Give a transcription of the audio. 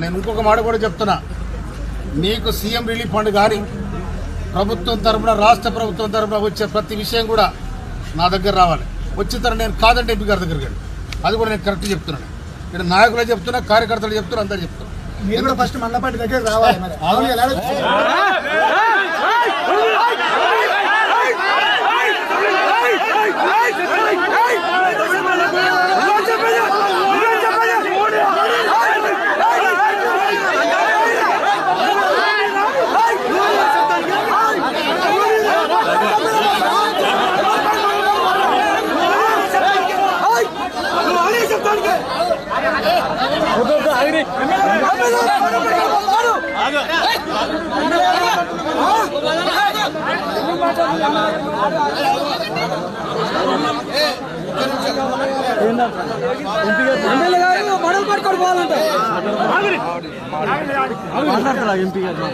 నేను ఇంకొక మాట కూడా చెప్తున్నా, మీకు సీఎం రిలీఫ్ ఫండ్ కానీ ప్రభుత్వం తరఫున రాష్ట్ర ప్రభుత్వం తరఫున వచ్చే ప్రతి విషయం కూడా నా దగ్గర రావాలి. వచ్చిన తర్వాత నేను కాదంటే ఎంపీ గారి దగ్గరికి వెళ్ళి అది కూడా నేను కరెక్ట్ చెప్తున్నాను. ఇక్కడ నాయకులే చెప్తున్నా, కార్యకర్తలు చెప్తున్నా, అందరు చెప్తున్నా. మీరు కూడా ఫస్ట్ మండపాటి దగ్గర రావాలి. పడలు పట్టుకొని పోవాలంటే ఎంపీ గారు